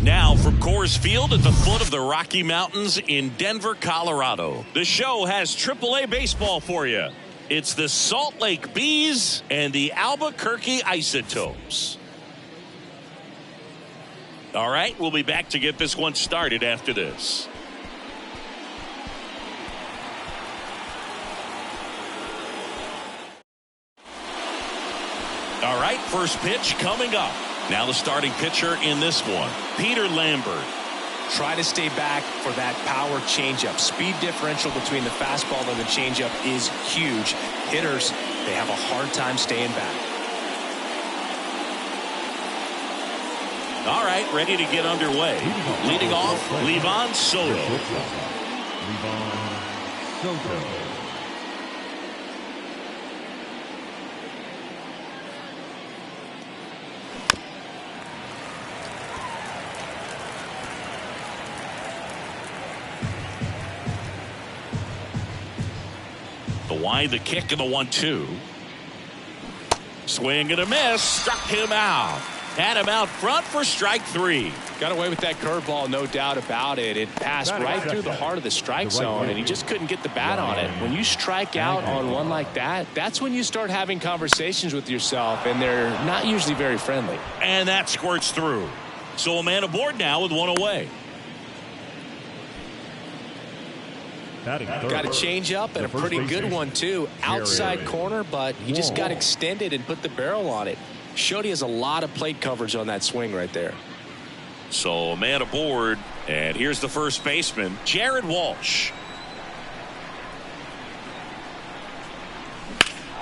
Now from Coors Field at the foot of the Rocky Mountains in Denver, Colorado, the show has AAA baseball for you. It's the Salt Lake Bees and the Albuquerque Isotopes. All right, we'll be back to get this one started after this. All right, first pitch coming up. Now the starting pitcher in this one, Peter Lambert. Try to stay back for that power changeup. Speed differential between the fastball and the changeup is huge. Hitters, they have a hard time staying back. All right, ready to get underway. Leading off, Livan Soto. The wide, the kick, and the 1-2. Swing and a miss. Struck him out. Had him out front for strike 3. Got away with that curveball, no doubt about it. It passed right through the heart of the strike zone, and he just couldn't get the bat on it. When you strike out on one like that, that's when you start having conversations with yourself, and they're not usually very friendly. And that squirts through. So a man aboard now with one away. Got a change up and a pretty good one too. Outside corner, but he just got extended and put the barrel on it. Showed he has a lot of plate coverage on that swing right there. So a man aboard, and here's the first baseman, Jared Walsh.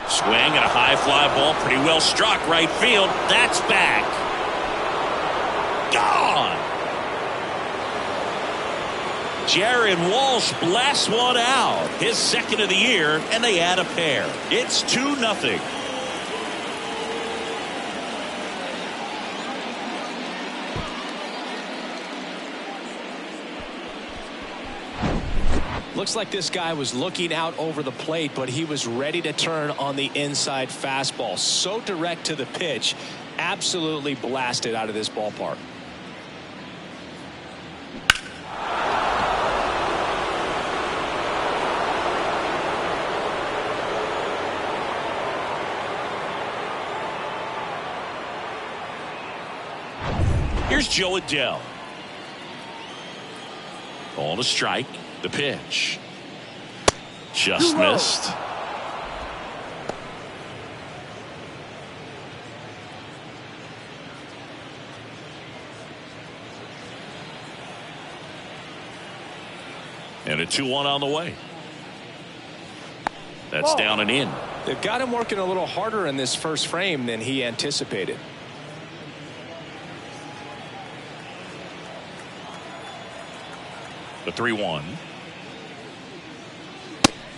Swing and a high fly ball, pretty well struck right field. That's back. Gone. Jared Walsh blasts one out, his second of the year, and they add a pair. It's 2-0. Looks like this guy was looking out over the plate, but he was ready to turn on the inside fastball. So direct to the pitch, absolutely blasted out of this ballpark. Here's Joe Adele. Ball to strike. The pitch. Just missed. And a 2-1 on the way. That's down and in. They've got him working a little harder in this first frame than he anticipated. The 3-1.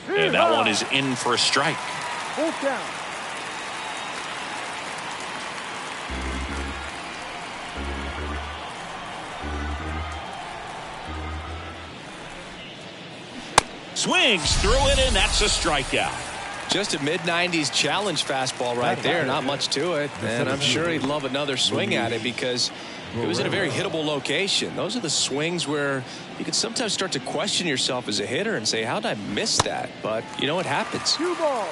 And that one is in for a strike. Fourth down. Swings through it, and that's a strikeout. Just a mid-90s challenge fastball right there. Not much to it. And I'm sure he'd love another swing at it because it was in a very hittable location. Those are the swings where you can sometimes start to question yourself as a hitter and say, how did I miss that? But, you know, it happens.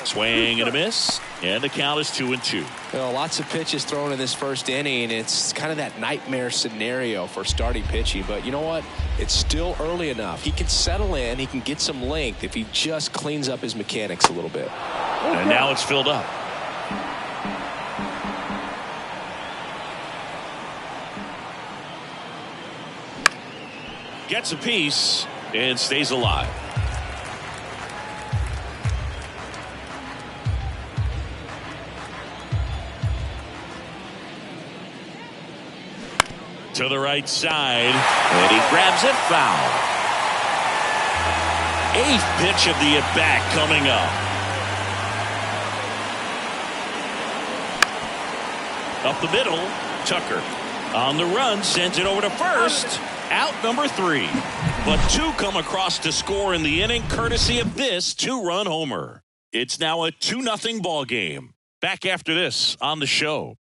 Swing and a miss, and the count is 2-2. Well, lots of pitches thrown in this first inning. It's kind of that nightmare scenario for starting pitching. But you know what? It's still early enough. He can settle in. He can get some length if he just cleans up his mechanics a little bit. And now it's filled up. Gets a piece and stays alive. To the right side, and he grabs it foul. 8th pitch of the at-bat coming up. Up the middle, Tucker on the run, sends it over to first. Out number 3. But 2 come across to score in the inning, courtesy of this 2-run homer. It's now a 2-0 ball game. Back after this on the show.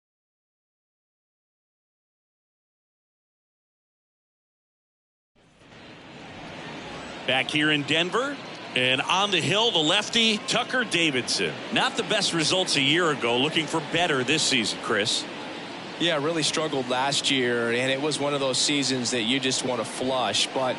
Back here in Denver. And on the hill, the lefty, Tucker Davidson. Not the best results a year ago. Looking for better this season, Chris. Yeah, really struggled last year, and it was one of those seasons that you just want to flush. But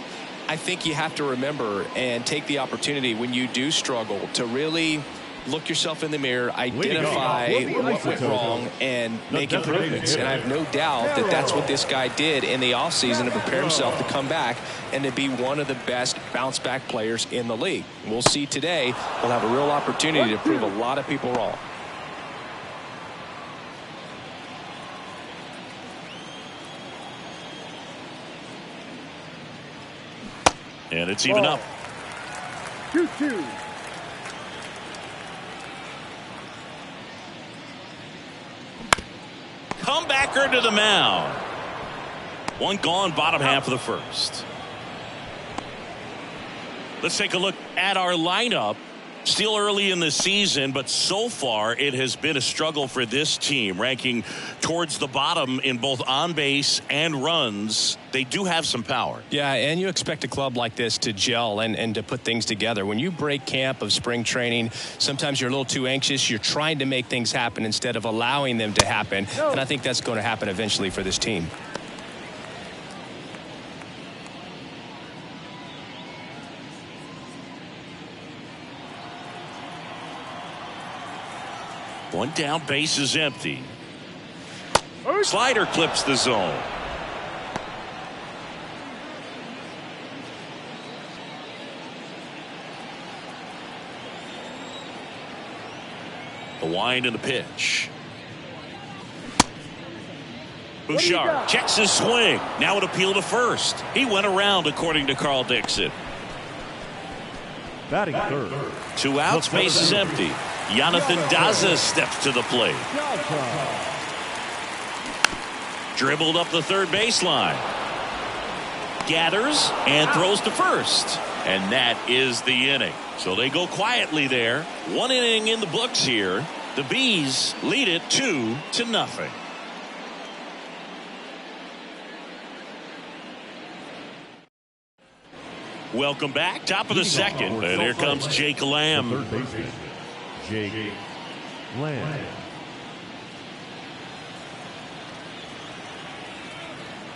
I think you have to remember and take the opportunity when you do struggle to really look yourself in the mirror, identify what went wrong, and make improvements. And I have no doubt that that's what this guy did in the offseason to prepare himself to come back and to be one of the best bounce-back players in the league. We'll see today. We'll have a real opportunity to prove a lot of people wrong. And it's even up. 2-2. Comebacker to the mound. One gone, bottom half of the first. Let's take a look at our lineup. Still early in the season, but so far it has been a struggle for this team, ranking towards the bottom in both on base and runs. They do have some power. Yeah, and you expect a club like this to gel and to put things together. When you break camp of spring training, sometimes you're a little too anxious. You're trying to make things happen instead of allowing them to happen. And I think that's going to happen eventually for this team. One down, base is empty. Slider clips the zone. The wind and the pitch. Bouchard checks his swing. Now an appeal to first. He went around, according to Carl Dixon. Batting third. 2 outs, base is empty. Jonathan Daza steps to the plate. Dribbled up the third baseline. Gathers and throws to first. And that is the inning. So they go quietly there. 1 inning in the books here. The Bees lead it 2-0. Welcome back. Top of the second. And here comes Jake Lamb. Third baseman, Jake Lamb.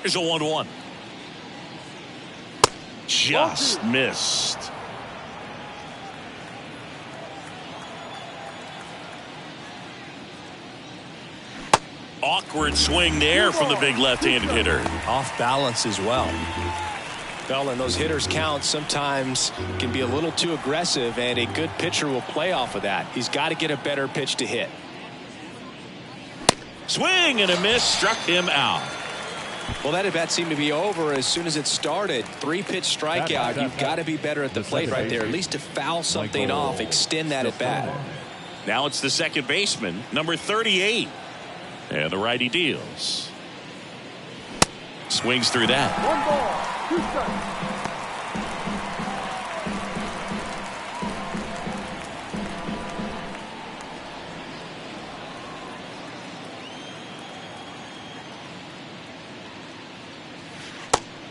Here's a 1-1. Just missed. Awkward swing there from the big left-handed hitter. Off balance as well. Well, and those hitters count sometimes can be a little too aggressive, and a good pitcher will play off of that. He's got to get a better pitch to hit. Swing and a miss, struck him out. Well, that at bat seemed to be over as soon as it started. 3-pitch strikeout. You've got to be better at the plate right there, at least to foul something off, extend that at bat. Now it's the second baseman, number 38. And the righty deals. Swings through that. 1 ball, 2 strikes.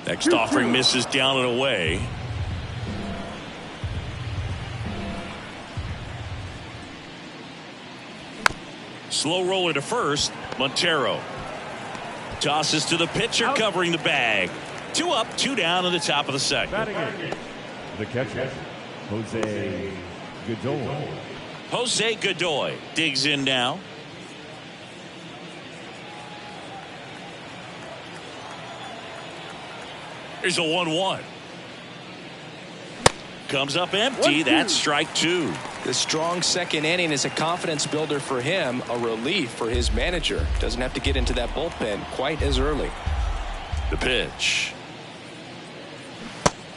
Next offering misses down and away. Slow roller to first. Montero tosses to the pitcher, covering the bag. 2 up, 2 down in the top of the second. Batting in. The catcher, Jose Godoy. Jose Godoy digs in now. Here's a 1-1. Comes up empty. That's strike 2. The strong second inning is a confidence builder for him, a relief for his manager. Doesn't have to get into that bullpen quite as early. The pitch.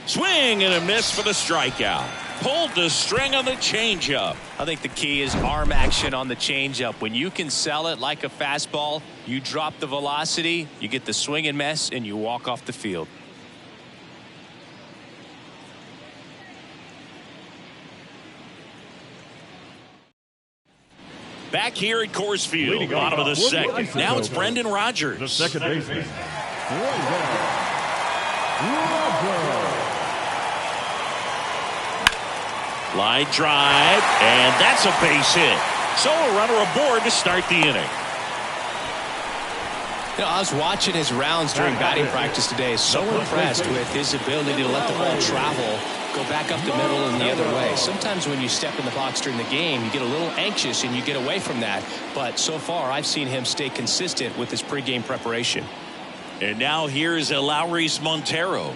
Swing and a miss for the strikeout. Pulled the string on the changeup. I think the key is arm action on the changeup. When you can sell it like a fastball, you drop the velocity, you get the swing and miss, and you walk off the field. Back here at Coors Field, bottom of the second. Now it's Brendan Rodgers. The second baseman, Brendan Rodgers. Line drive, and that's a base hit. So a runner aboard to start the inning. You know, I was watching his rounds during batting practice today. So impressed with his ability to let the ball travel, go back up the middle and the other way. Sometimes when you step in the box during the game, you get a little anxious and you get away from that. But so far, I've seen him stay consistent with his pregame preparation. And now here's Elauris Montero.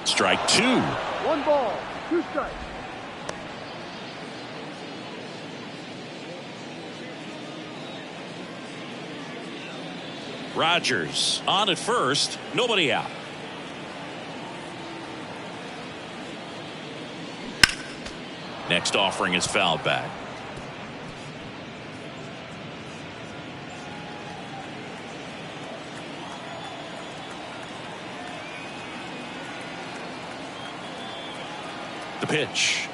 Strike 2. 1 ball, 2 strikes. Rogers on at first, nobody out. Next offering is fouled back. The pitch.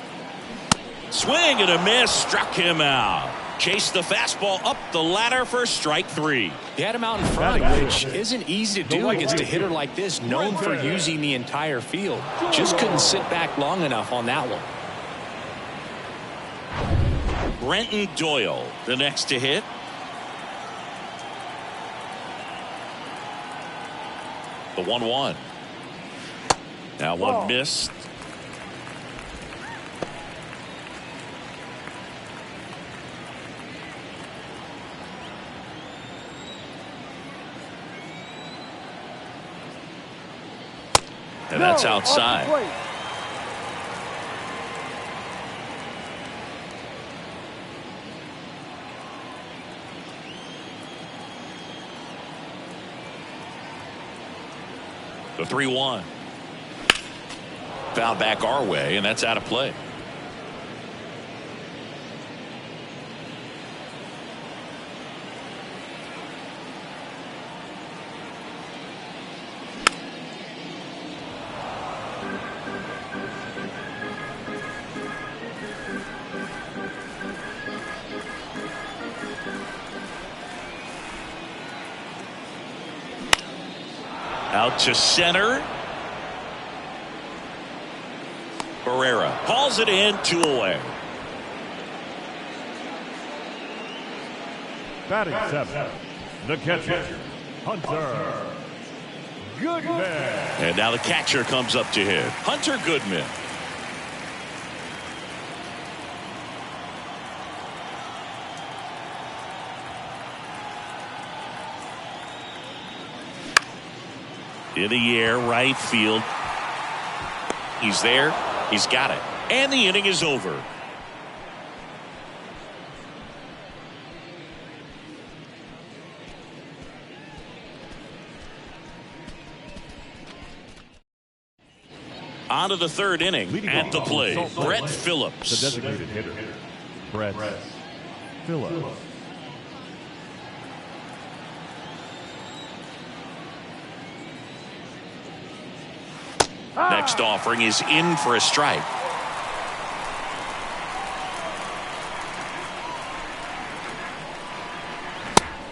Swing and a miss, struck him out. Chased the fastball up the ladder for strike 3. He had him out in front, which isn't easy to do against a hitter like this, known for using the entire field. Just couldn't sit back long enough on that one. Brenton Doyle, the next to hit. The 1-1. Now one missed. And that's outside. The 3-1. Foul back our way, and that's out of play. Out to center. Barrera calls it in, 2 away. Batting 7. The catcher, Hunter Goodman. And now the catcher comes up to hit. Hunter Goodman. In the air, right field. He's there. He's got it. And the inning is over. On to the 3rd inning. Leading At the off, plate, Brett Phillips. The designated hitter, Brett Phillips. Next offering is in for a strike.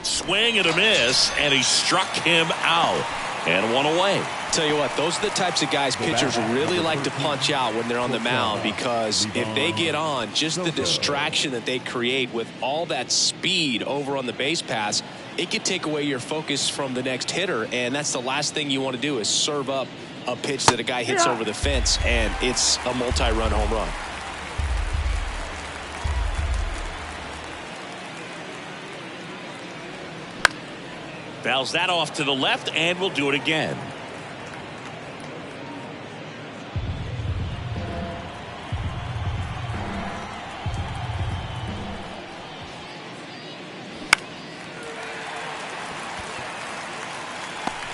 Swing and a miss, and he struck him out. And 1 away. Tell you what, those are the types of guys pitchers really like to punch out when they're on the mound, because if they get on, just the distraction that they create with all that speed over on the base pass, it could take away your focus from the next hitter, and that's the last thing you want to do is serve up a pitch that a guy hits over the fence, and it's a multi-run home run. Fouls that off to the left, and we'll do it again.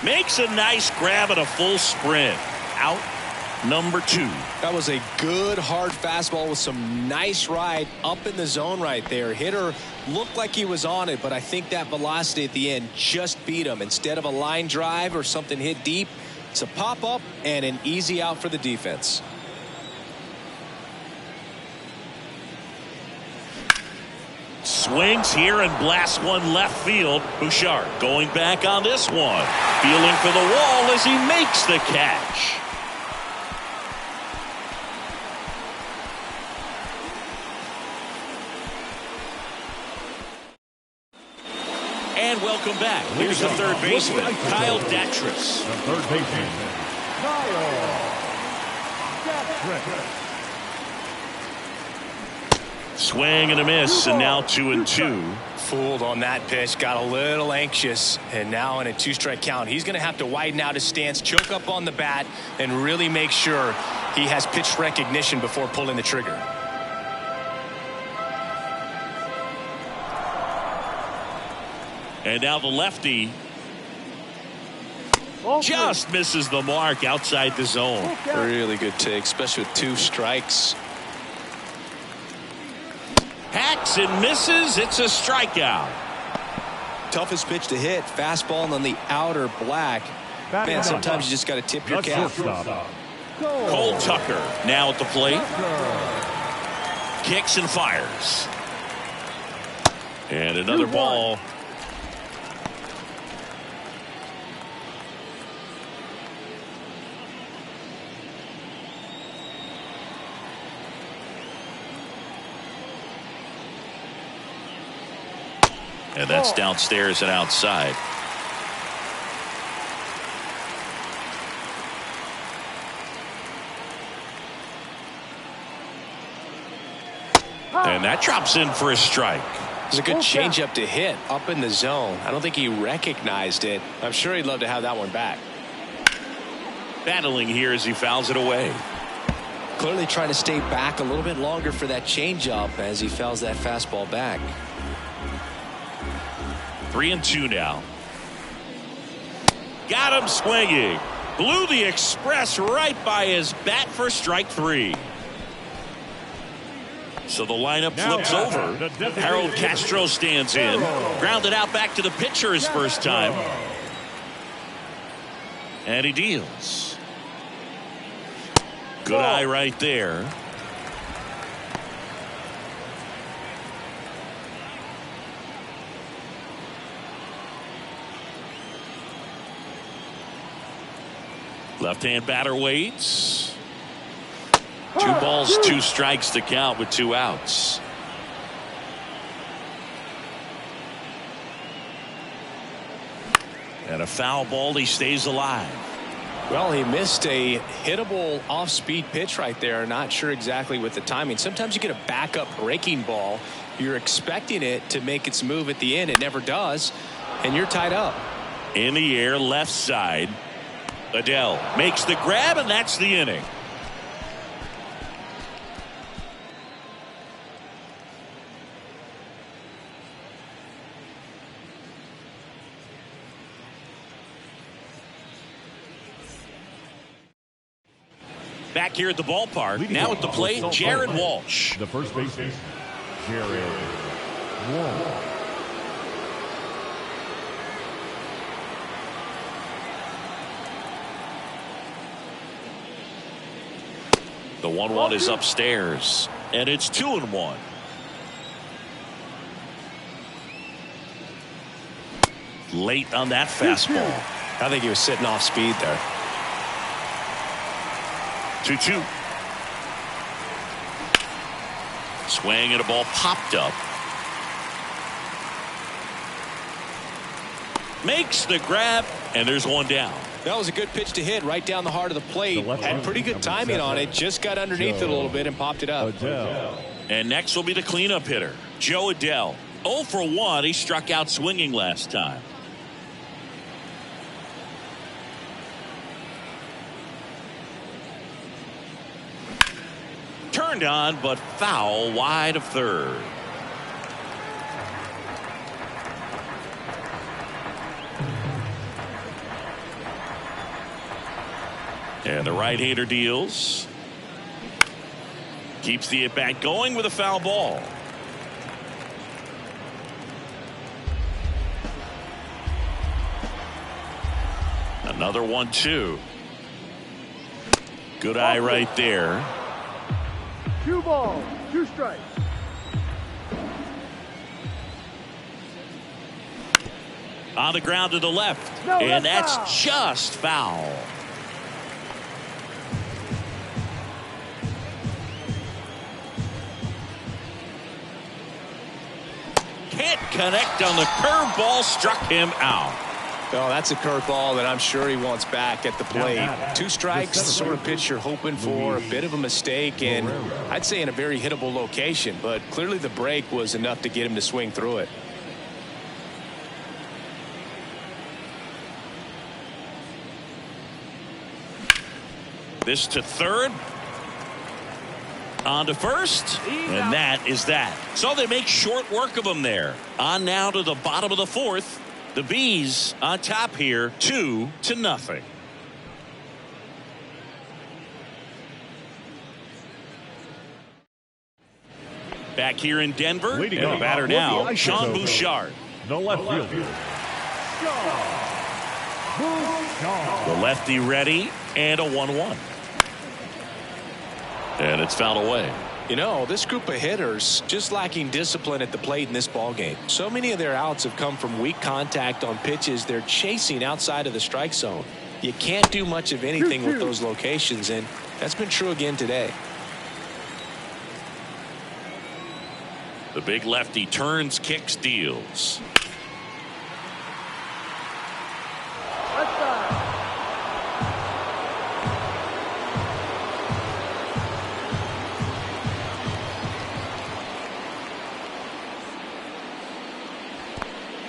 Makes a nice grab at a full sprint. Out number 2. That was a good hard fastball with some nice ride up in the zone right there. Hitter looked like he was on it, but I think that velocity at the end just beat him. Instead of a line drive or something hit deep, it's a pop up and an easy out for the defense. Swings here and blasts one left field. Bouchard going back on this one. Feeling for the wall as he makes the catch. And welcome back. Here's the third baseman, Kyle Datris. The third baseman, Kyle Datris. Swing and a miss, and now 2-2. Fooled on that pitch, got a little anxious, and now in a 2-strike count, he's going to have to widen out his stance, choke up on the bat, and really make sure he has pitch recognition before pulling the trigger. And now the lefty just misses the mark outside the zone. Really good take, especially with 2 strikes. Hacks and misses. It's a strikeout. Toughest pitch to hit, fastball on the outer black. Man, sometimes you just got to tip your cap. Cole Tucker now at the plate. Kicks and fires. And another ball. And that's downstairs and outside. And that drops in for a strike. It's a good changeup to hit up in the zone. I don't think he recognized it. I'm sure he'd love to have that one back. Battling here as he fouls it away. Clearly trying to stay back a little bit longer for that changeup as he fouls that fastball back. 3-2 now. Got him swinging. Blew the express right by his bat for strike 3. So the lineup flips over. Harold Castro stands in. Grounded out back to the pitcher his first time. And he deals. Good eye right there. Left-hand batter waits. 2 balls, 2 strikes to count with 2 outs. And a foul ball. He stays alive. Well, he missed a hittable off-speed pitch right there. Not sure exactly with the timing. Sometimes you get a backup breaking ball. You're expecting it to make its move at the end. It never does. And you're tied up. In the air, left side. Adele makes the grab, and that's the inning. Back here at the ballpark, now at the plate, Jared Walsh. The first baseman, Jared Walsh. The 1-1 is upstairs, and it's 2-1. Late on that fastball. I think he was sitting off speed there. 2-2. Swing and a ball popped up. Makes the grab, and there's one down. That was a good pitch to hit right down the heart of the plate. Had pretty good timing on it. Just got underneath it a little bit and popped it up. And next will be the cleanup hitter, Joe Adele. 0 for 1. He struck out swinging last time. Turned on, but foul wide of third. And the right-hander deals. Keeps the at-bat going with a foul ball. Another 1-2. Good eye right there. 2 balls, 2 strikes. On the ground to the left. And that's just foul. Can't connect on the curveball, struck him out. Oh, that's a curveball that I'm sure he wants back at the plate. 2 strikes, the sort of pitch you're hoping for, a bit of a mistake, and I'd say in a very hittable location, but clearly the break was enough to get him to swing through it. This to third. On to first, and that is that. So they make short work of him there. On now to the bottom of the 4th. The Bees on top here, 2-0. Back here in Denver, and the batter now, Sean Bouchard. The left fielder, The lefty ready, and a 1-1. And it's fouled away. You know, this group of hitters just lacking discipline at the plate in this ballgame. So many of their outs have come from weak contact on pitches they're chasing outside of the strike zone. You can't do much of anything with those locations, and that's been true again today. The big lefty turns, kicks, deals.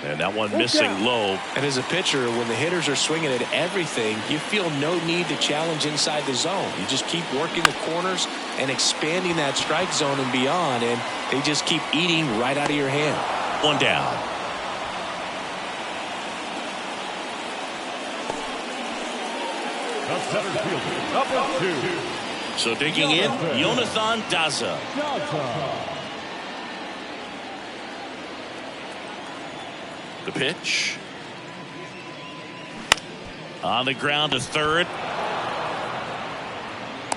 And that one missing low. And as a pitcher, when the hitters are swinging at everything, you feel no need to challenge inside the zone. You just keep working the corners and expanding that strike zone and beyond, and they just keep eating right out of your hand. 1 down. the center fielder, number 2. So digging in, Jonathan Daza. The pitch. On the ground to third.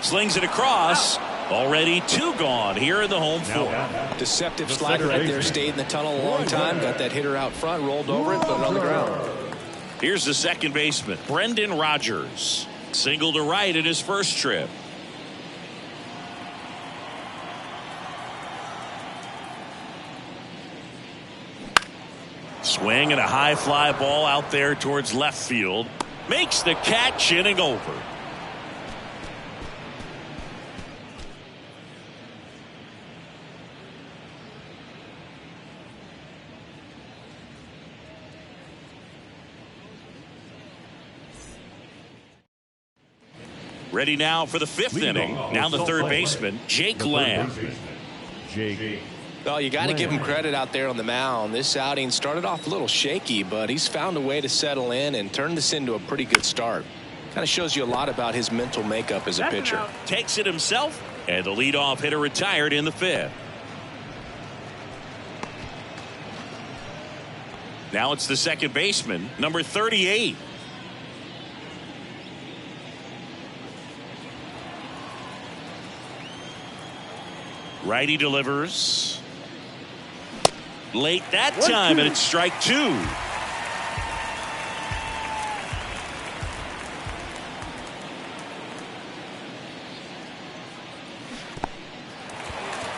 Slings it across. Already 2 gone here in the home 4th. Deceptive slider right there. Stayed in the tunnel a long time. Got that hitter out front. Rolled over it. Put it on the ground. Here's the second baseman, Brendan Rodgers. Single to right in his first trip. Swing and a high fly ball out there towards left field. Makes the catch, inning over. Ready now for the 5th inning. Now the third baseman, Jake Lamb. Well, you got to give him credit out there on the mound. This outing started off a little shaky, but he's found a way to settle in and turn this into a pretty good start. Kind of shows you a lot about his mental makeup as a pitcher. Takes it himself, and the leadoff hitter retired in the 5th. Now it's the second baseman, number 38. Righty delivers. Late that time, and it's strike 2.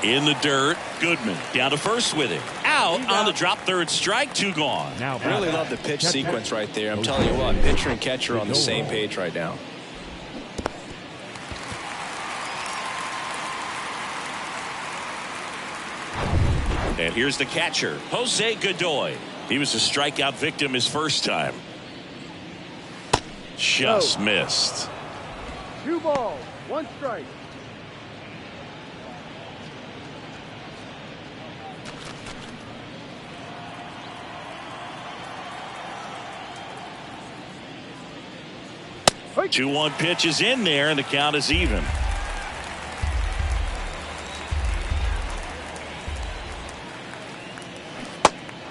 In the dirt, Goodman down to first with it. Out on the drop, third strike, 2 gone. Really love the pitch sequence right there. I'm telling you what, pitcher and catcher are on the same page right now. And here's the catcher, Jose Godoy. He was a strikeout victim his first time. Just missed. 2 balls, 1 strike. Hey. 2-1 pitch is in there, and the count is even.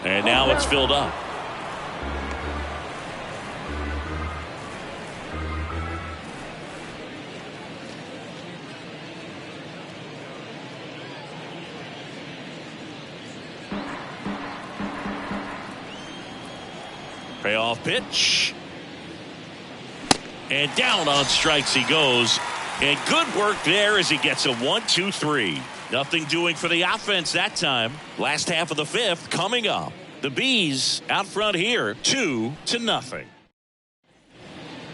And now it's filled up. Payoff pitch. And down on strikes he goes. And good work there as he gets a 1-2-3. Nothing doing for the offense that time. Last half of the 5th coming up. The Bees out front here, 2-0.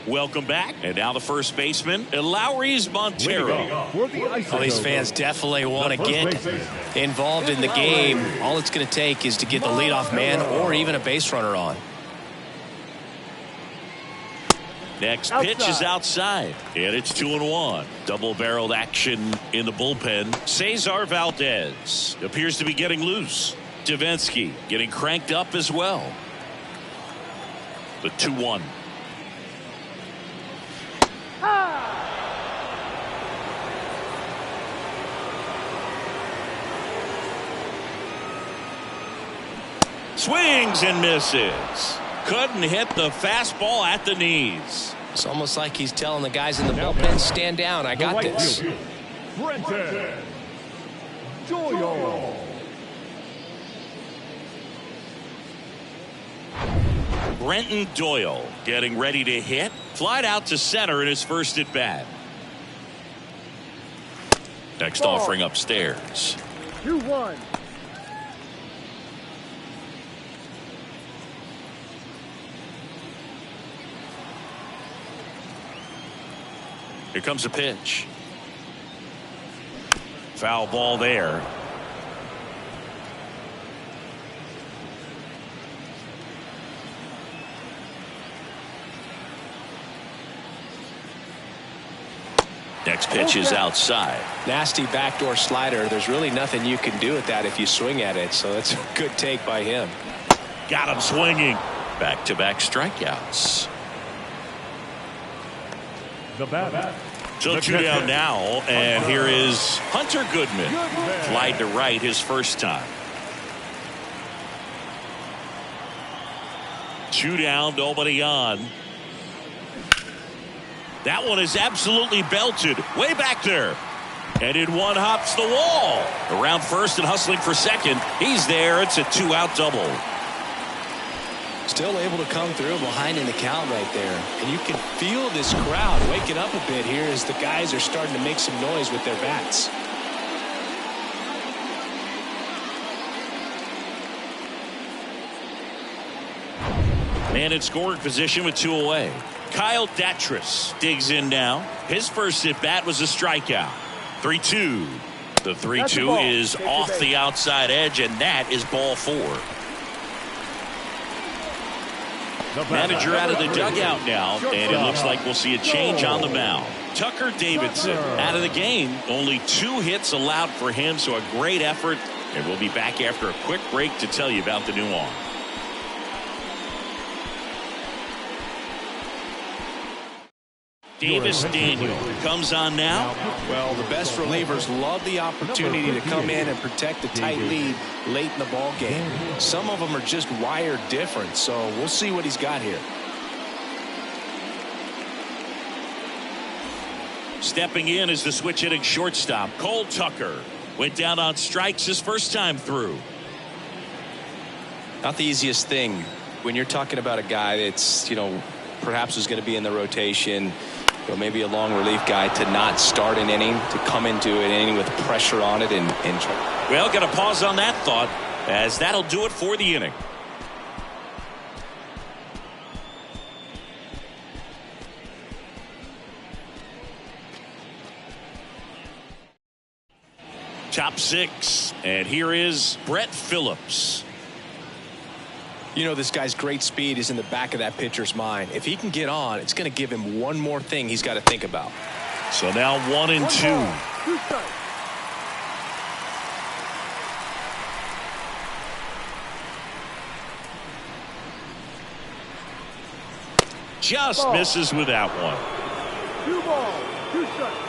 Welcome back. And now the first baseman, Lowry's Montero. Well, these fans definitely want to get involved in the game. All it's going to take is to get the leadoff man or even a base runner on. Next pitch is outside, and it's 2-1. Double-barreled action in the bullpen. Cesar Valdez appears to be getting loose. Davinsky getting cranked up as well. The 2-1. Swings and misses. Couldn't hit the fastball at the knees. It's almost like he's telling the guys in the bullpen, stand down, I got this. Brenton Doyle. Brenton Doyle getting ready to hit. Flied out to center in his first at bat. Next offering upstairs. 2-1. Here comes a pitch. Foul ball there. Next pitch is outside. Nasty backdoor slider. There's really nothing you can do with that if you swing at it. So that's a good take by him. Got him swinging. Back-to-back strikeouts. The bat. So 2 down now, and here is Hunter Goodman. Flied to right his first time. 2 down, nobody on. That one is absolutely belted. Way back there. And in one hops the wall. Around first and hustling for second. He's there. It's a 2-out double. Still able to come through behind in the count right there. And you can feel this crowd waking up a bit here as the guys are starting to make some noise with their bats. Man in scoring position with 2 away. Kyle Datris digs in now. His first at bat was a strikeout. 3-2. The 3-2 is off the outside edge, and that is ball 4. Manager out of the dugout now, and it looks like we'll see a change on the mound. Tucker Davidson out of the game. Only 2 hits allowed for him, so a great effort. And we'll be back after a quick break to tell you about the new arm. Davis Daniel comes on now. Well, the best relievers love the opportunity to come in and protect a tight lead late in the ball game. Some of them are just wired different, so we'll see what he's got here. Stepping in is the switch hitting shortstop. Cole Tucker went down on strikes his first time through. Not the easiest thing when you're talking about a guy that's, perhaps is going to be in the rotation, or maybe a long relief guy, to not start an inning, to come into an inning with pressure on it and try. Well, got to pause on that thought, as that'll do it for the inning. Top 6, and here is Brett Phillips. This guy's great speed is in the back of that pitcher's mind. If he can get on, it's going to give him one more thing he's got to think about. So now 1-2. Just misses with that one. 2 balls, 2 strikes.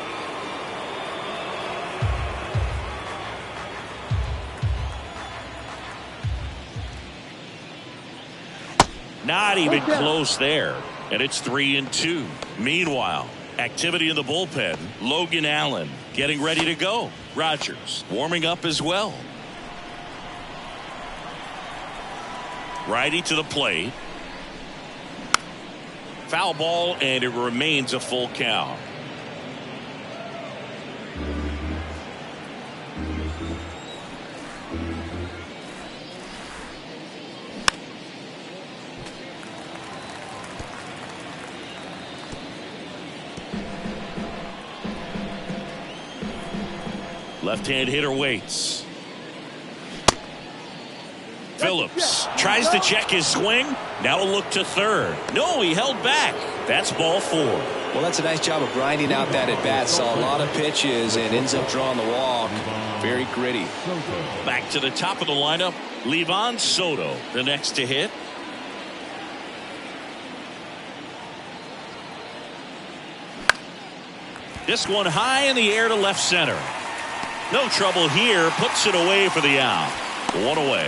Not even close there. And it's 3-2. Meanwhile, activity in the bullpen. Logan Allen getting ready to go. Rogers warming up as well. Righty to the plate. Foul ball, and it remains a full count. Left-hand hitter waits. Phillips tries to check his swing. Now a look to third. No, he held back. That's ball 4. Well, that's a nice job of grinding out that at bat. Saw a lot of pitches and ends up drawing the walk. Very gritty. Back to the top of the lineup. Livan Soto, the next to hit. This one high in the air to left center. No trouble here. Puts it away for the out. 1 away.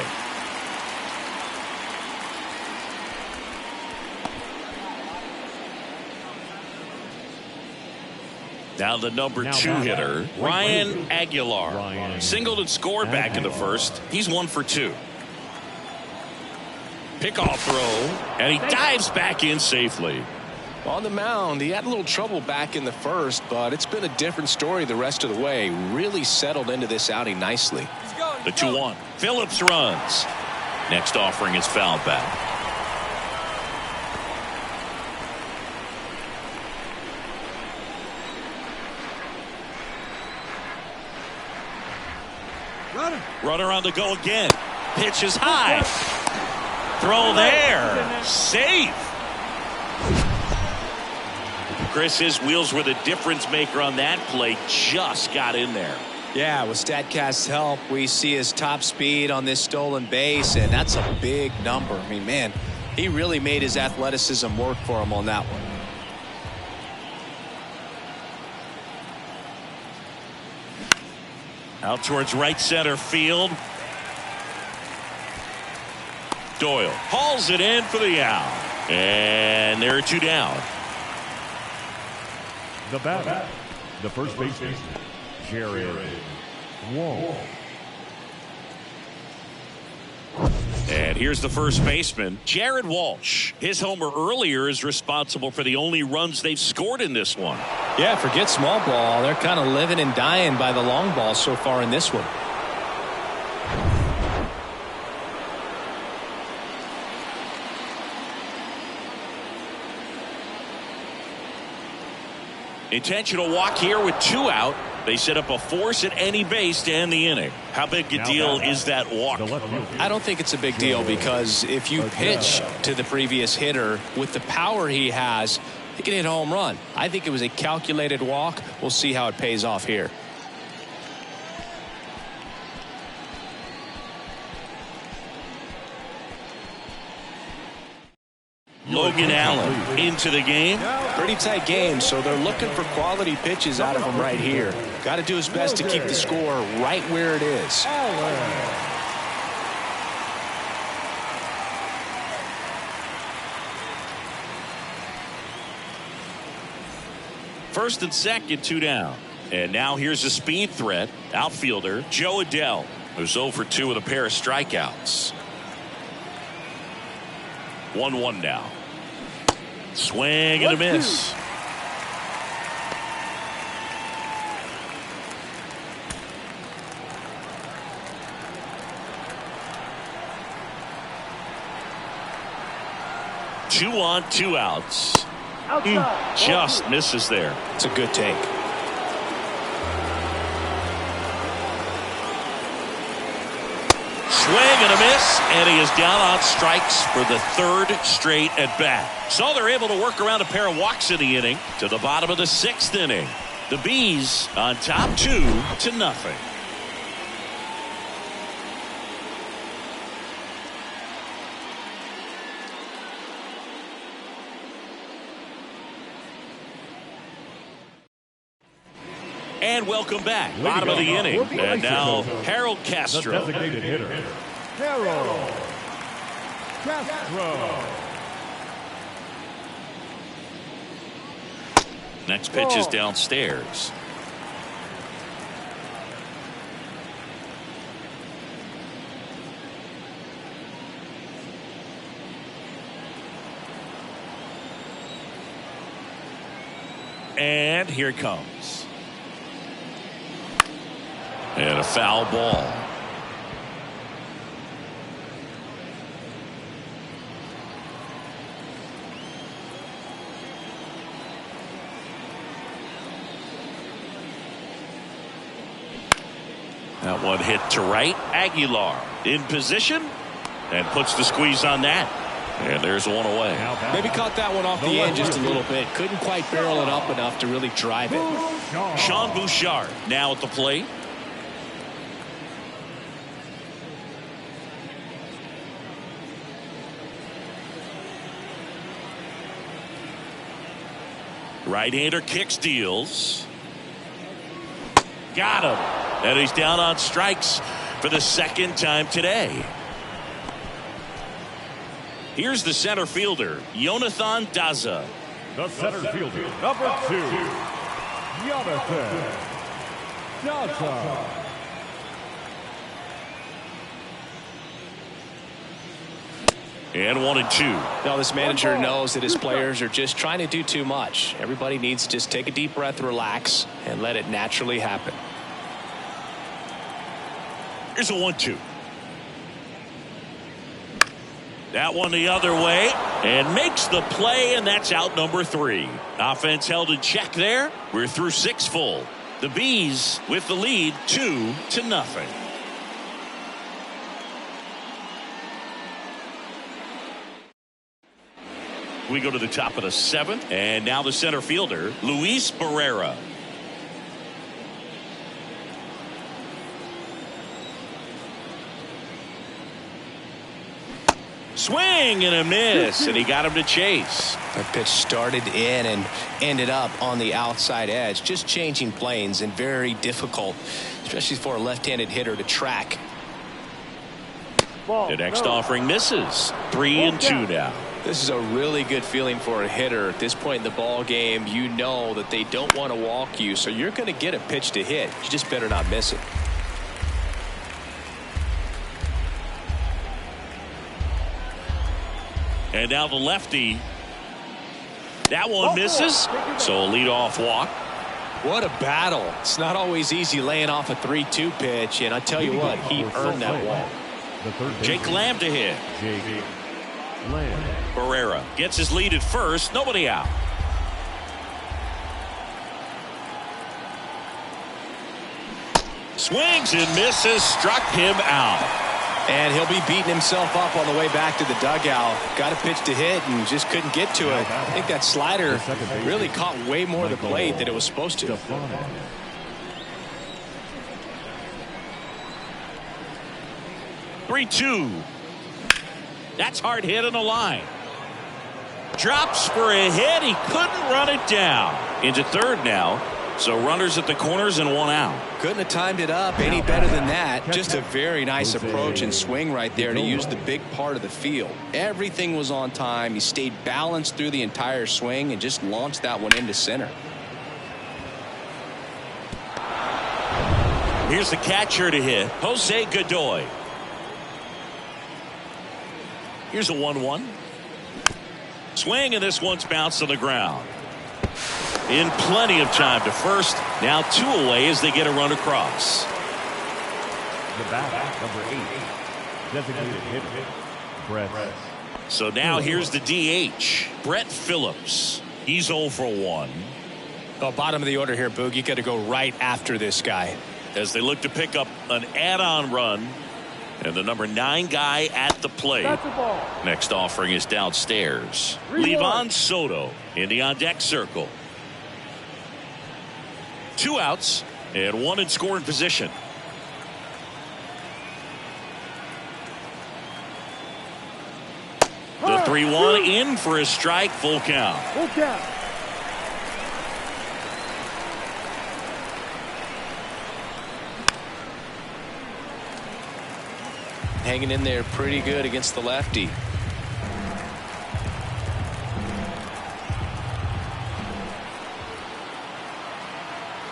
Now the number 2 hitter, Ryan Aguilar. Singled and scored back in the first. He's 1 for 2. Pickoff throw, and he dives back in safely. On the mound, he had a little trouble back in the first, but it's been a different story the rest of the way. Really settled into this outing nicely. The 2-1. Phillips runs. Next offering is fouled back. Runner on the go again. Pitch is high. Throw there. Safe. Chris, his wheels were the difference maker on that play. Just got in there. Yeah, with StatCast's help, we see his top speed on this stolen base, and that's a big number. I mean, man, he really made his athleticism work for him on that one. Out towards right center field. Doyle hauls it in for the out. And there are 2 down. The batter, the first baseman, Jared Walsh. And here's the first baseman, Jared Walsh. His homer earlier is responsible for the only runs they've scored in this one. Yeah, forget small ball. They're kind of living and dying by the long ball so far in this one. Intentional walk here with 2 out. They set up a force at any base to end the inning. How big a deal is that walk? I don't think it's a big deal because if you pitch to the previous hitter with the power he has, he can hit a home run. I think it was a calculated walk. We'll see how it pays off here. Logan Allen into the game. Pretty tight game, so they're looking for quality pitches out of him right here. Got to do his best to keep the score right where it is. First and second, 2 down. And now here's a speed threat. Outfielder Joe Adell, who's 0 for 2 with a pair of strikeouts. 1-1 now. Swing and a miss. Two on, 2 outs. Just misses there. It's a good take. Swing and a miss, and he is down on strikes for the 3rd straight at bat. So they're able to work around a pair of walks in the inning to the bottom of the 6th inning. The Bees on top 2-0. And welcome back. Bottom of the inning. And now Harold Castro. The designated hitter, Harold Castro. Next pitch is downstairs. And here it comes. And a foul ball. That one hit to right. Aguilar in position and puts the squeeze on that. And there's one away. Maybe caught that one off the end just a little bit. Couldn't quite barrel it up enough to really drive it. Sean Bouchard now at the plate. Right-hander kicks, deals. Got him. And he's down on strikes for the second time today. Here's the center fielder, Jonathan Daza. The center fielder, number 2, Jonathan Daza. And 1-2. Now this manager knows that his players are just trying to do too much. Everybody needs to just take a deep breath, relax, and let it naturally happen. Here's a 1-2. That one the other way and makes the play, and that's out number 3. Offense held in check there. We're through 6 full. The Bees with the lead 2-0. We go to the top of the 7th, and now the center fielder, Luis Barrera. Swing and a miss, and he got him to chase. That pitch started in and ended up on the outside edge, just changing planes, and very difficult, especially for a left-handed hitter to track. The next offering misses. 3-2 now. This is a really good feeling for a hitter at this point in the ball game. You know that they don't want to walk you, so you're going to get a pitch to hit. You just better not miss it. And now the lefty. That one misses. So a leadoff walk. What a battle. It's not always easy laying off a 3-2 pitch, and I tell you what, he earned that walk. Jake Lamb to hit. Barrera gets his lead at first. Nobody out. Swings and misses. Struck him out. And he'll be beating himself up on the way back to the dugout. Got a pitch to hit and just couldn't get to it. I think that slider really caught way more of the plate than it was supposed to. 3-2. That's hard hit on the line. Drops for a hit. He couldn't run it down. Into third now. So runners at the corners and one out. Couldn't have timed it up any better than that. Just a very nice approach and swing right there to use the big part of the field. Everything was on time. He stayed balanced through the entire swing and just launched that one into center. Here's the catcher to hit, Jose Godoy. Here's a 1-1. Swing, and this one's bounced to the ground. In plenty of time to first. Now 2 away as they get a run across. The bat, number 8, designated hitter, Brett. So now here's the DH, Brett Phillips. He's 0 for 1. Oh, bottom of the order here, Boog. You got to go right after this guy. As they look to pick up an add-on run. And the number 9 guy at the plate. Next offering is downstairs. Livan Soto in the on-deck circle. 2 outs and 1 in scoring position. The 3-1 in for a strike, full count. Hanging in there pretty good against the lefty.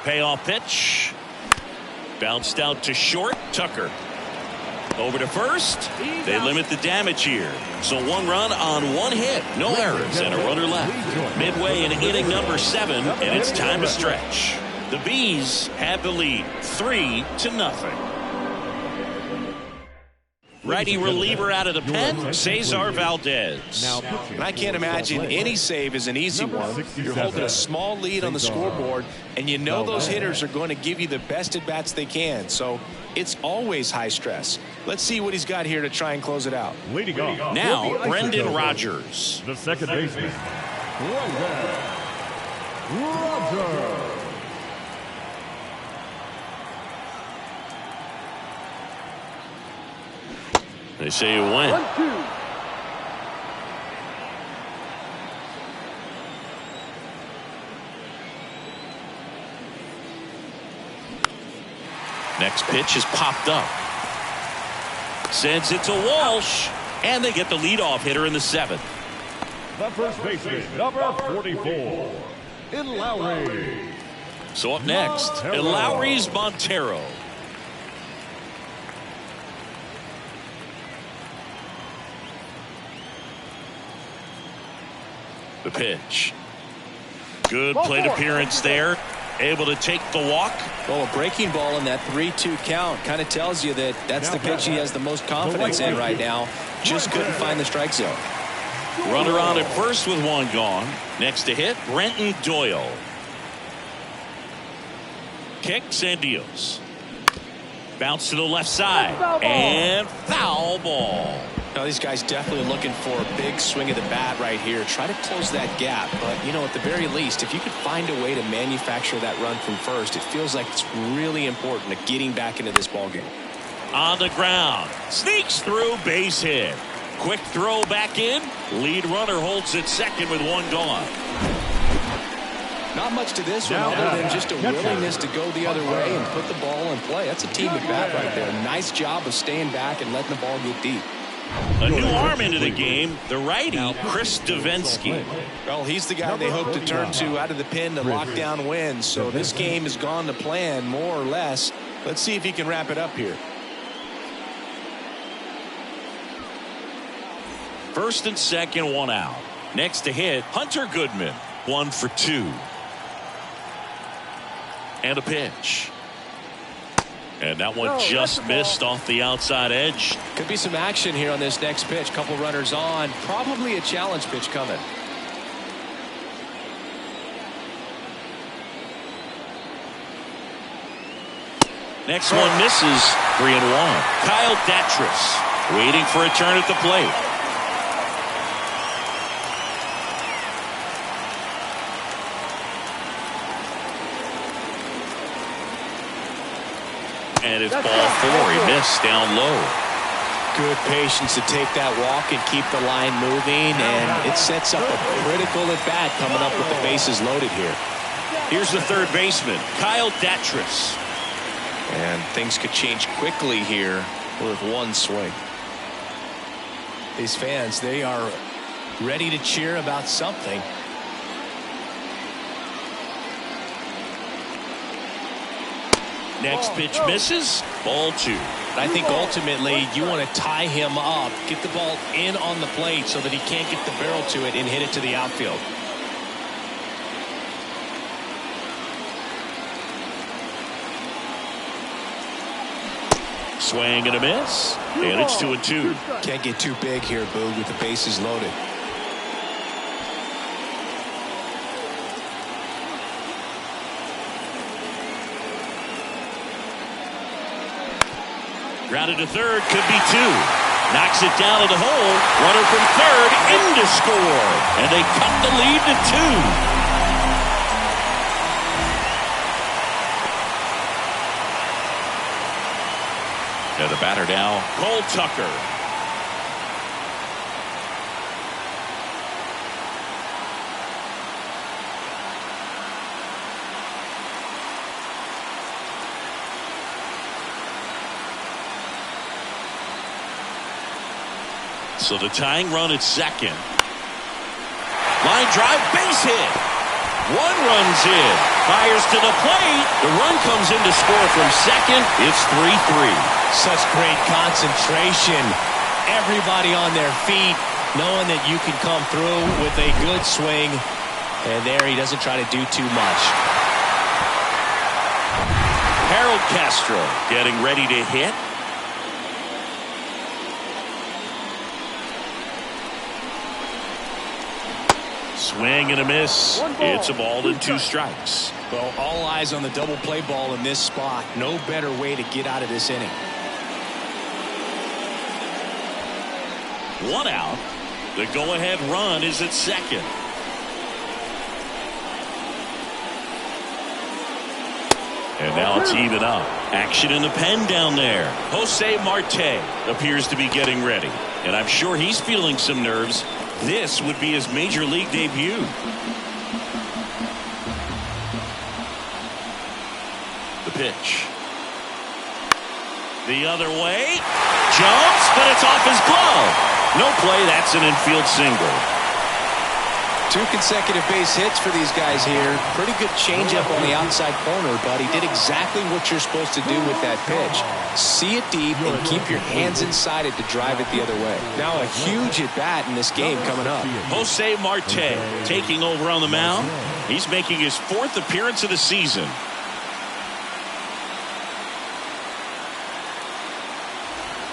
Payoff pitch. Bounced out to short. Tucker. Over to first. They limit the damage here. So 1 run on 1 hit. No errors and a runner left. Midway in inning number 7, and it's time to stretch. The Bees have the lead 3-0. Righty reliever out of the pen, Cesar Valdez. And I can't imagine any save is an easy one. You're holding a small lead on the scoreboard, and you know those hitters are going to give you the best at-bats they can. So it's always high stress. Let's see what he's got here to try and close it out. Leading off. Now, Brendan Rodgers. The second baseman, Rodgers. They say you win. 1-2. Next pitch is popped up. Sends it to Walsh, and they get the leadoff hitter in the seventh. The first baseman, number 44, Lowry. So up next, Montero. Lowry's Montero. The pitch. Good plate appearance there. Able to take the walk. Well, a breaking ball in that 3-2 count kind of tells you that that's the pitch he has the most confidence in right now. Just couldn't find the strike zone. Runner on at first with one gone. Next to hit, Brenton Doyle. Kicks and deals. Bounce to the left side. And foul ball. Now, these guys definitely looking for a big swing of the bat right here. Try to close that gap. But, you know, at the very least, if you could find a way to manufacture that run from first, it feels like it's really important to getting back into this ballgame. On the ground. Sneaks through, base hit. Quick throw back in. Lead runner holds at second with one gone. Not much to this one other than just a willingness to go the other way and put the ball in play. That's a team at bat right there. Nice job of staying back and letting the ball get deep. A new arm into the game, the righty, Chris Davinsky. Well, he's the guy they hope to turn to out of the pen to lock down wins. So this game has gone to plan, more or less. Let's see if he can wrap it up here. First and second, one out. Next to hit, Hunter Goodman, 1 for 2. And a pitch. And that one just missed off the outside edge. Could be some action here on this next pitch. Couple runners on. Probably a challenge pitch coming. Next one misses. 3-1. Kyle Datris waiting for a turn at the plate. And it's ball 4. He missed down low. Good patience to take that walk and keep the line moving, and it sets up a critical at bat coming up with the bases loaded here. Here's the third baseman, Kyle Datris. And things could change quickly here with one swing. These fans, they are ready to cheer about something. Next pitch misses. Ball 2. I think ultimately you want to tie him up, get the ball in on the plate so that he can't get the barrel to it and hit it to the outfield. Swing and a miss. And it's 2-2. Can't get too big here, Boog, with the bases loaded. Grounded to third, could be 2. Knocks it down to the hole. Runner from third, in to score. And they cut the lead to 2. And the batter now, Cole Tucker. So the tying run at second. Line drive, base hit. One runs in. Fires to the plate. The run comes in to score from second. It's 3-3. Such great concentration. Everybody on their feet, knowing that you can come through with a good swing. And there he doesn't try to do too much. Harold Castro getting ready to hit. Swing and a miss. It's a ball and 2 strikes. Well, all eyes on the double play ball in this spot. No better way to get out of this inning. 1 out. The go-ahead run is at second. And now it's even up. Action in the pen down there. Jose Marte appears to be getting ready. And I'm sure he's feeling some nerves. This would be his major league debut. The pitch. The other way. Jumps, but it's off his glove. No play. That's an infield single. 2 consecutive base hits for these guys here. Pretty good changeup on the outside corner, but he did exactly what you're supposed to do with that pitch. See it deep and keep your hands inside it to drive it the other way. Now a huge at bat in this game coming up. Jose Marte taking over on the mound. He's making his 4th appearance of the season.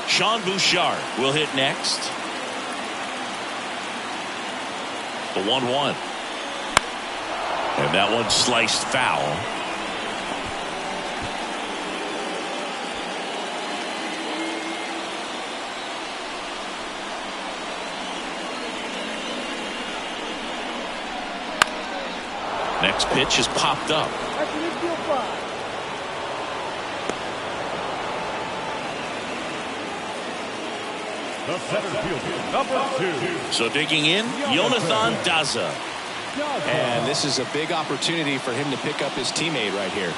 Sean Bouchard will hit next. The 1-1. And that one sliced foul. Next pitch is popped up. The center fielder, number 2. So digging in, Jonathan Daza. And this is a big opportunity for him to pick up his teammate right here.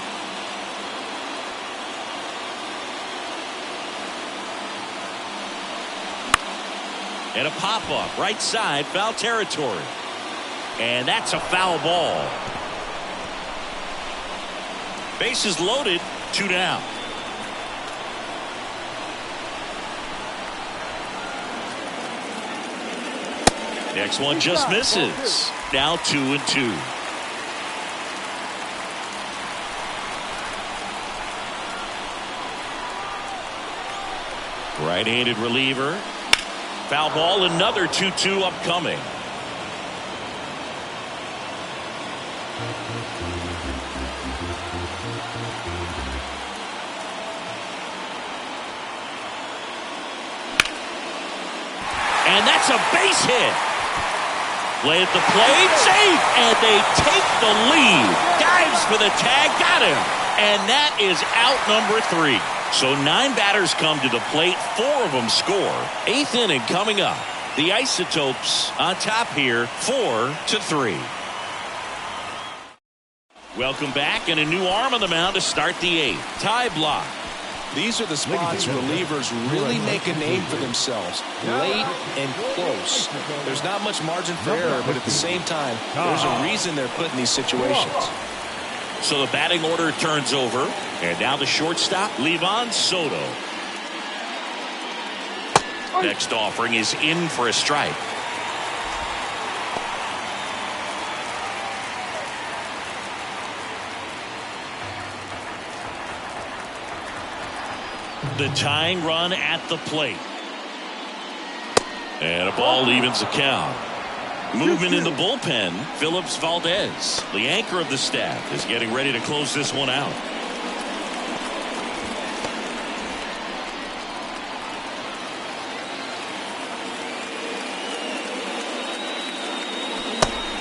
And a pop-up, right side, foul territory. And that's a foul ball. Bases loaded, 2 down. Next one just misses. Now 2-2. Right-handed reliever. Foul ball, another 2-2 upcoming. And that's a base hit. Play at the plate, safe, and they take the lead. Dives for the tag, got him. And that is out number 3. So 9 batters come to the plate, 4 of them score. 8th inning coming up. The Isotopes on top here, 4-3. Welcome back, and a new arm on the mound to start the 8th. Ty Block. These are the spots relievers really make a name for themselves. Late and close. There's not much margin for error, but at the same time, there's a reason they're put in these situations. So the batting order turns over. And now the shortstop, Livan Soto. Next offering is in for a strike. The tying run at the plate. And a ball evens the count. Movement in the bullpen. Phillips Valdez, the anchor of the staff, is getting ready to close this one out.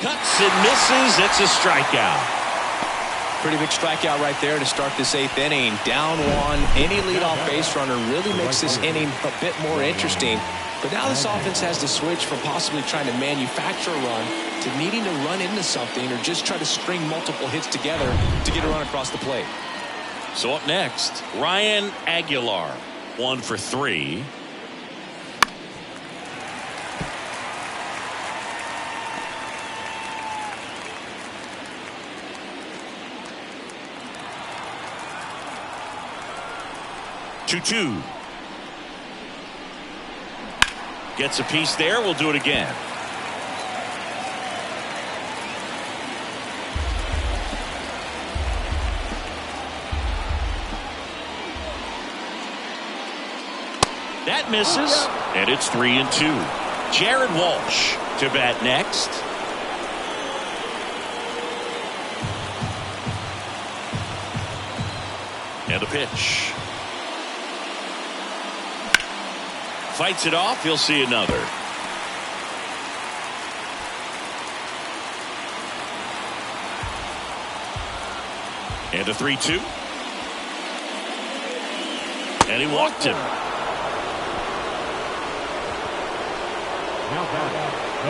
Cuts and misses. It's a strikeout. Pretty big strikeout right there to start this 8th inning. Down 1. Any leadoff base runner really makes this inning a bit more interesting. But now this offense has to switch from possibly trying to manufacture a run to needing to run into something or just try to string multiple hits together to get a run across the plate. So up next, Ryan Aguilar, 1 for 3. Two. Gets a piece there. We'll do it again. That misses, and it's 3-2. Jared Walsh to bat next. And the pitch. Fights it off. He'll see another. And a 3-2. And he walked him.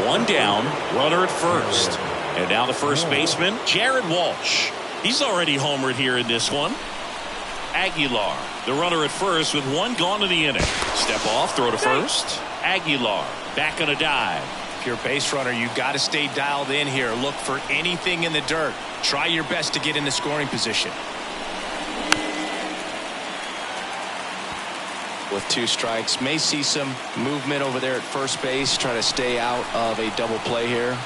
One down, runner at first. And now the first baseman, Jared Walsh. He's already homered here in this one. Aguilar, the runner at first with one gone in the inning. Step off, throw to first. Aguilar, back on a dive. If you're a base runner, you've got to stay dialed in here. Look for anything in the dirt. Try your best to get in the scoring position. With 2 strikes, may see some movement over there at first base. Try to stay out of a double play here.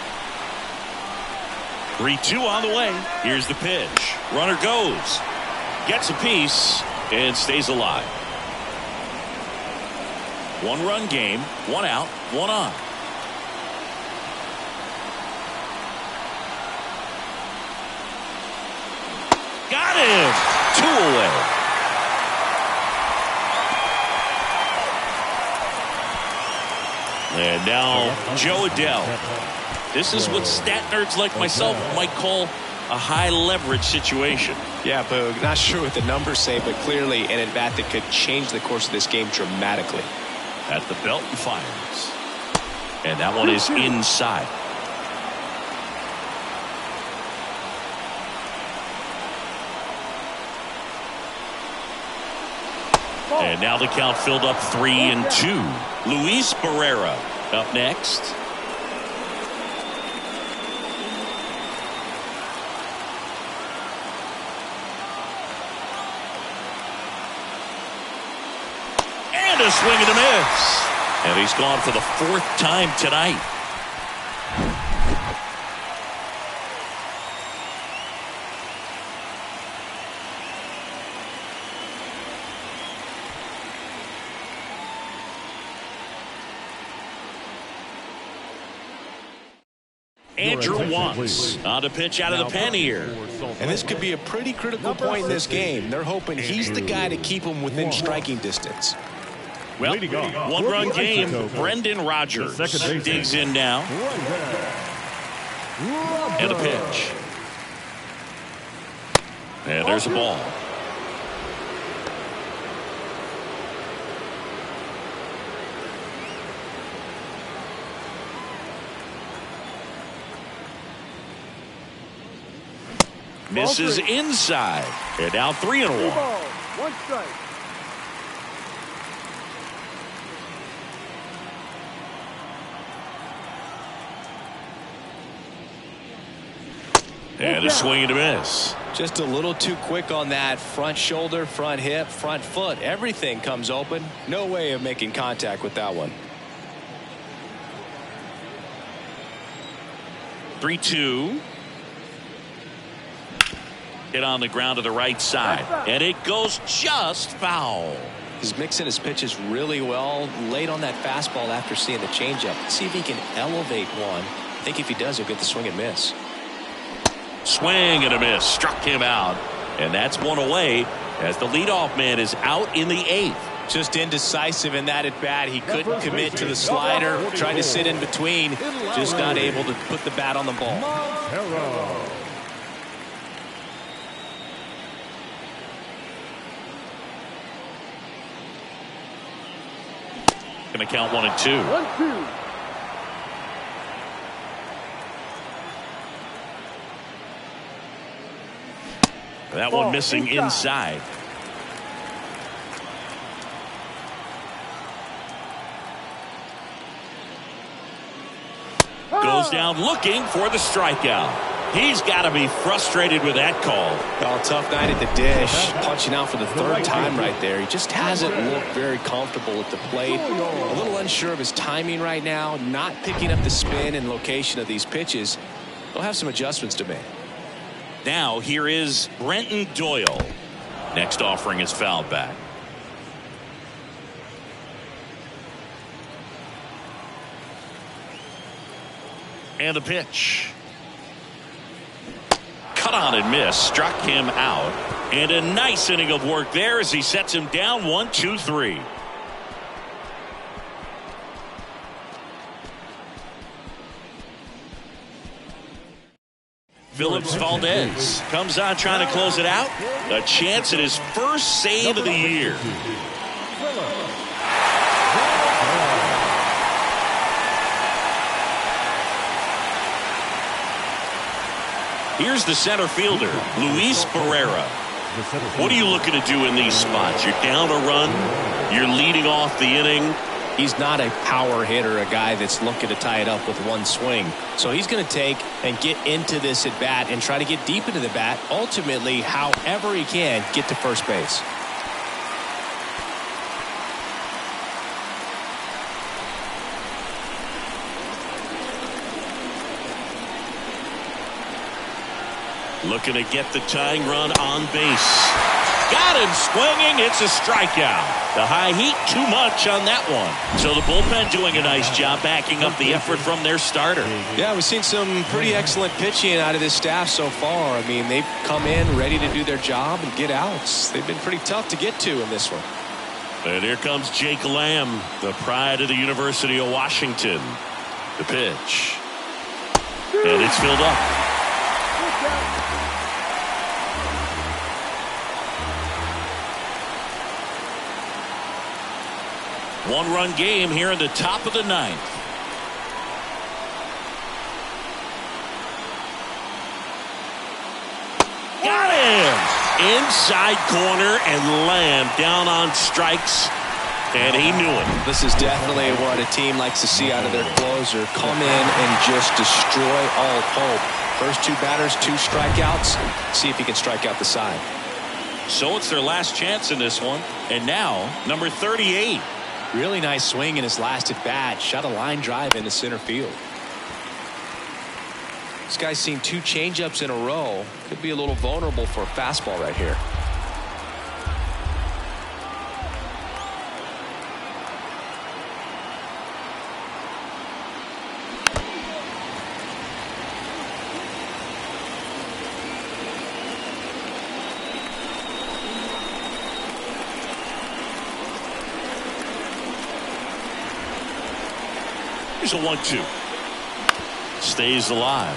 3-2 on the way. Here's the pitch. Runner goes. Gets a piece and stays alive. 1-run game. 1 out. 1 on. Got him. 2 away. And now Joe Adele. This is what stat nerds like myself might call a high leverage situation. Yeah, Boog. Not sure what the numbers say, but clearly an at-bat that could change the course of this game dramatically. At the belt and fires. And that one is inside. And now the count filled up 3-2. Luis Barrera up next. And a swing and a miss. And he's gone for the 4th time tonight. Andrew Wants on the pitch out of the pen here. And this could be a pretty critical point in this game. They're hoping he's the guy to keep them within striking distance. Well, 1-run game. Brendan Rodgers digs in now. And a pitch. And there's a ball. Misses inside. And now 3-1. 1 strike. And a swing and a miss. Just a little too quick on that. Front shoulder, front hip, front foot. Everything comes open. No way of making contact with that one. 3-2. Hit on the ground to the right side. And it goes just foul. He's mixing his pitches really well. Late on that fastball after seeing the changeup. Let's see if he can elevate one. I think if he does, he'll get the swing and miss. Swing and a miss. Struck him out. And that's 1 away as the leadoff man is out in the 8th. Just indecisive in that at bat. He couldn't commit to the slider. Tried to sit in between. Just not able to put the bat on the ball. Going to count 1 and 2. 1-2. That one missing inside. Goes down looking for the strikeout. He's got to be frustrated with that call. Well, tough night at the dish. Punching out for the 3rd time right there. He just hasn't looked very comfortable at the plate. A little unsure of his timing right now. Not picking up the spin and location of these pitches. They'll have some adjustments to make. Now here is Brenton Doyle. Next offering is fouled back. And the pitch. Cut on and miss. Struck him out. And a nice inning of work there as he sets him down 1-2-3. Phillips Valdez comes on trying to close it out. A chance at his first save of the year. Here's the center fielder, Luis Barrera. What are you looking to do in these spots? You're down a run. You're leading off the inning. He's not a power hitter, a guy that's looking to tie it up with one swing. So he's going to take and get into this at bat and try to get deep into the bat. Ultimately, however he can, get to first base. Looking to get the tying run on base. Got him swinging. It's a strikeout. The high heat, too much on that one. So the bullpen doing a nice job backing up the effort from their starter. Yeah, we've seen some pretty excellent pitching out of this staff so far. I mean, they've come in ready to do their job and get outs. They've been pretty tough to get to in this one. And here comes Jake Lamb, the pride of the University of Washington. The pitch. And it's filled up. One-run game here in the top of the ninth. Got him! Inside corner, and Lamb down on strikes, and he knew it. This is definitely what a team likes to see out of their closer. Come in and just destroy all hope. First two batters, 2 strikeouts. See if he can strike out the side. So it's their last chance in this one. And now, number 38. Really nice swing in his last at bat. Shot a line drive into center field. This guy's seen 2 changeups in a row. Could be a little vulnerable for a fastball right here. Here's a 1-2. Stays alive.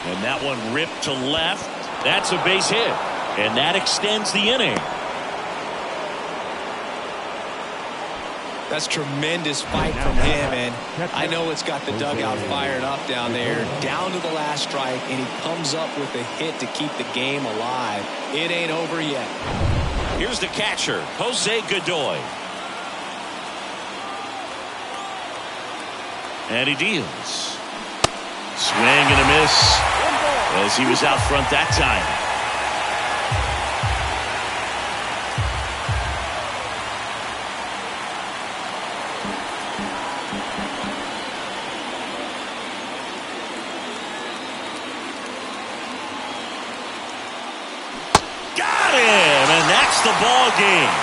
And that one ripped to left. That's a base hit. And that extends the inning. That's tremendous fight from him, and I know it's got the dugout fired up down there. Down to the last strike, and he comes up with a hit to keep the game alive. It ain't over yet. Here's the catcher, Jose Godoy. And he deals. Swing and a miss as he was out front that time. The ball game.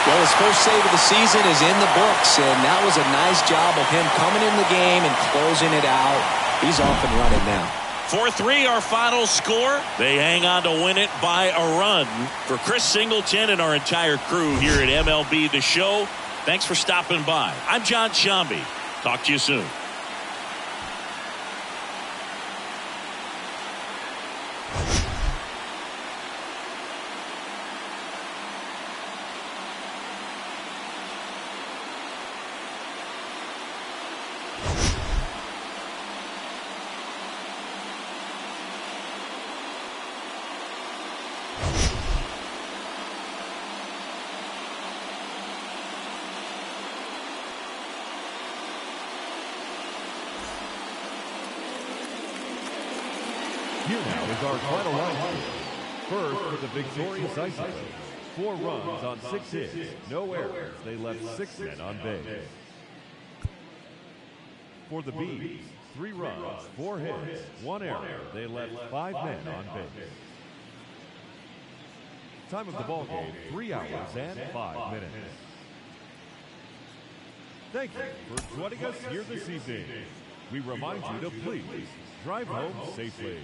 Well, his first save of the season is in the books, and that was a nice job of him coming in the game and closing it out. He's off and running now. 4-3 our final score. They hang on to win it by a run. For Chris Singleton and our entire crew here at MLB The Show, thanks for stopping by. I'm John Shambi. Talk to you soon. Here now is our final line. First for the victorious Isotopes. 4 runs on 6 hits, no errors. They left 6 men on base. For the Bees, 3 runs, 4 hits, 1 error. They left 5 men on base. Time of the ball game, 3 hours and 5 minutes. Thank you for joining us here this evening. We remind you to please drive home safely.